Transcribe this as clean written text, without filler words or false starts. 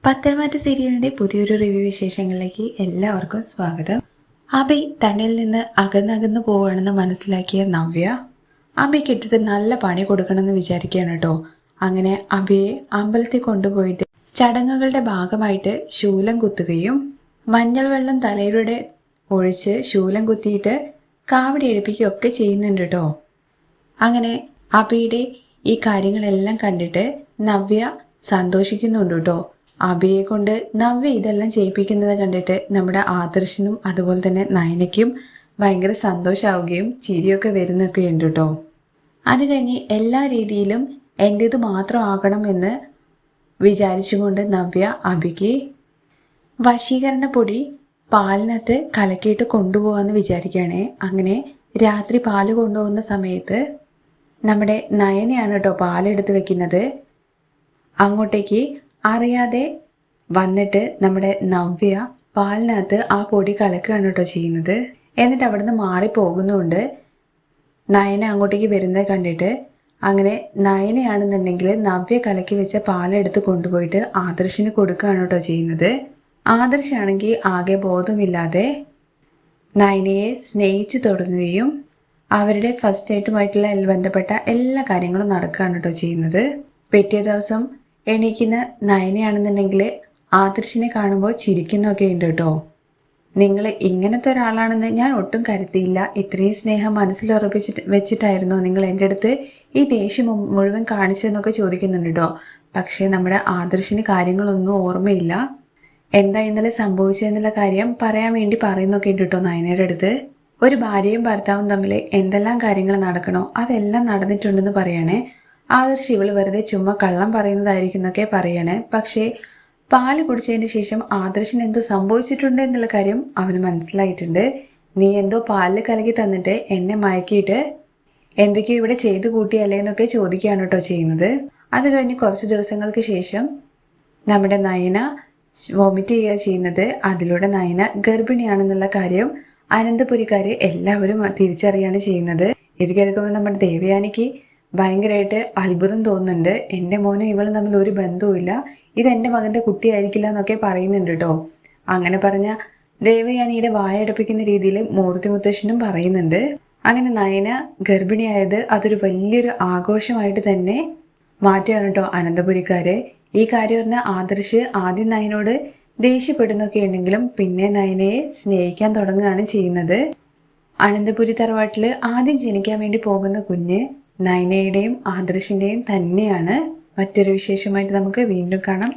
പത്തരമാറ്റ സീരിയലിന്റെ പുതിയൊരു റിവ്യൂ വിശേഷങ്ങളിലേക്ക് എല്ലാവർക്കും സ്വാഗതം. അഭി തന്നിൽ നിന്ന് അകന്നകന്നു പോവുകയാണെന്ന് മനസ്സിലാക്കിയ നവ്യ അഭിക്ക് ഇട്ടിട്ട് നല്ല പണി കൊടുക്കണമെന്ന് വിചാരിക്കുകയാണ് കേട്ടോ. അങ്ങനെ അഭിയെ അമ്പലത്തിൽ കൊണ്ടുപോയിട്ട് ചടങ്ങുകളുടെ ഭാഗമായിട്ട് ശൂലം കുത്തുകയും മഞ്ഞൾ വെള്ളം തലയിലൂടെ ഒഴിച്ച് ശൂലം കുത്തിയിട്ട് കാവടി എടുപ്പിക്കുകയൊക്കെ ചെയ്യുന്നുണ്ട് കേട്ടോ. അങ്ങനെ അഭിയുടെ ഈ കാര്യങ്ങളെല്ലാം കണ്ടിട്ട് നവ്യ സന്തോഷിക്കുന്നുണ്ട് കേട്ടോ. അഭിയെ കൊണ്ട് നവ്യ ഇതെല്ലാം ചെയ്യിപ്പിക്കുന്നത് കണ്ടിട്ട് നമ്മുടെ ആദർശനും അതുപോലെ തന്നെ നയനയ്ക്കും ഭയങ്കര സന്തോഷമാവുകയും ചിരിയൊക്കെ വരുന്നൊക്കെ ഉണ്ട് കേട്ടോ. അത് കഴിഞ്ഞ് എല്ലാ രീതിയിലും എൻ്റേത് മാത്രമാകണം എന്ന് വിചാരിച്ചുകൊണ്ട് നവ്യ അഭിക്ക് വശീകരണ പൊടി പാലിനകത്ത് കലക്കിയിട്ട് കൊണ്ടുപോകാമെന്ന് വിചാരിക്കുകയാണേ. അങ്ങനെ രാത്രി പാല് കൊണ്ടുപോകുന്ന സമയത്ത് നമ്മുടെ നയനയാണ് കേട്ടോ പാലെടുത്ത് വെക്കുന്നത്. അങ്ങോട്ടേക്ക് അറിയാതെ വന്നിട്ട് നമ്മുടെ നവ്യ പാലിനകത്ത് ആ പൊടി കലക്കുകയാണ് കേട്ടോ ചെയ്യുന്നത്. എന്നിട്ട് അവിടുന്ന് മാറിപ്പോകുന്നുണ്ട്. നയന അങ്ങോട്ടേക്ക് വരുന്നത് കണ്ടിട്ട് അങ്ങനെ നയനയാണെന്നുണ്ടെങ്കിൽ നവ്യ കലക്കി വെച്ച പാലെടുത്ത് കൊണ്ടുപോയിട്ട് ആദർശിന് കൊടുക്കുകയാണ് കേട്ടോ ചെയ്യുന്നത്. ആദർശാണെങ്കിൽ ആകെ ബോധമില്ലാതെ നയനയെ സ്നേഹിച്ചു തുടങ്ങുകയും അവരുടെ ഫസ്റ്റ് ഡേറ്റുമായിട്ടുള്ള ബന്ധപ്പെട്ട എല്ലാ കാര്യങ്ങളും നടക്കുകയാണ് കേട്ടോ ചെയ്യുന്നത്. പിറ്റേ ദിവസം എണീക്കുന്ന നയനയാണെന്നുണ്ടെങ്കിൽ ആദർശിനെ കാണുമ്പോൾ ചിരിക്കുന്നൊക്കെ ഉണ്ട് കേട്ടോ. നിങ്ങൾ ഇങ്ങനത്തെ ഒരാളാണെന്ന് ഞാൻ ഒട്ടും കരുതിയില്ല. ഇത്രയും സ്നേഹം മനസ്സിൽ വെച്ചിട്ടായിരുന്നോ നിങ്ങൾ എൻ്റെ അടുത്ത് ഈ ദേഷ്യം മുഴുവൻ കാണിച്ചതെന്നൊക്കെ ചോദിക്കുന്നുണ്ട് കേട്ടോ. പക്ഷേ നമ്മുടെ ആദർശിന് കാര്യങ്ങളൊന്നും ഓർമ്മയില്ല. എന്താ ഇന്നലെ സംഭവിച്ചതെന്നുള്ള കാര്യം പറയാൻ വേണ്ടി പറയുന്നൊക്കെ ഉണ്ട് കേട്ടോ നയനയുടെ അടുത്ത്. ഒരു ഭാര്യയും ഭർത്താവും തമ്മിൽ എന്തെല്ലാം കാര്യങ്ങൾ നടക്കണോ അതെല്ലാം നടന്നിട്ടുണ്ടെന്ന് പറയണേ. ആദർശ് ഇവള് വെറുതെ ചുമ്മാ കള്ളം പറയുന്നതായിരിക്കും എന്നൊക്കെ പറയണേ. പക്ഷേ പാല് കുടിച്ചതിന് ശേഷം ആദർശിന് എന്തോ സംഭവിച്ചിട്ടുണ്ട് എന്നുള്ള കാര്യം അവന് മനസ്സിലായിട്ടുണ്ട്. നീ എന്തോ പാലിൽ കലക്കി തന്നിട്ട് എന്നെ മയക്കിയിട്ട് എന്തൊക്കെയോ ഇവിടെ ചെയ്തു കൂട്ടിയല്ലേ എന്നൊക്കെ ചോദിക്കുകയാണ് കേട്ടോ ചെയ്യുന്നത്. അത് കഴിഞ്ഞ് കുറച്ച് ദിവസങ്ങൾക്ക് ശേഷം നമ്മുടെ നയന വോമിറ്റ് ചെയ്യുക ചെയ്യുന്നത്. അതിലൂടെ നയന ഗർഭിണിയാണെന്നുള്ള കാര്യം അനന്തപുരിക്കാര് എല്ലാവരും തിരിച്ചറിയാണ് ചെയ്യുന്നത്. ഇത് കേൾക്കുമ്പോൾ നമ്മുടെ ദേവയാനിക്ക് ഭയങ്കരമായിട്ട് അത്ഭുതം തോന്നുന്നുണ്ട്. എൻ്റെ മോനും ഇവളും തമ്മിൽ ഒരു ബന്ധവുമില്ല, ഇതെൻ്റെ മകൻ്റെ കുട്ടിയായിരിക്കില്ല എന്നൊക്കെ പറയുന്നുണ്ട് കേട്ടോ. അങ്ങനെ പറഞ്ഞ ദേവയാനിയുടെ വായടപ്പിക്കുന്ന രീതിയിൽ മൂർത്തി മുത്തശ്ശനും പറയുന്നുണ്ട്. അങ്ങനെ നയന ഗർഭിണിയായത് അതൊരു വലിയൊരു ആഘോഷമായിട്ട് തന്നെ മാറ്റുകയാണ് കേട്ടോ അനന്തപുരിക്കാര്. ഈ കാര്യം പറഞ്ഞ ആദർശ് ആദ്യം നയനോട് ദേഷ്യപ്പെടുന്നൊക്കെ ഉണ്ടെങ്കിലും പിന്നെ നയനയെ സ്നേഹിക്കാൻ തുടങ്ങുകയാണ് ചെയ്യുന്നത്. അനന്തപുരി തറവാട്ടിൽ ആദ്യം ജനിക്കാൻ വേണ്ടി പോകുന്ന കുഞ്ഞ് നയനയുടെയും ആദർശിന്റെയും തന്നെയാണ്. മറ്റൊരു വിശേഷമായിട്ട് നമുക്ക് വീണ്ടും കാണാം.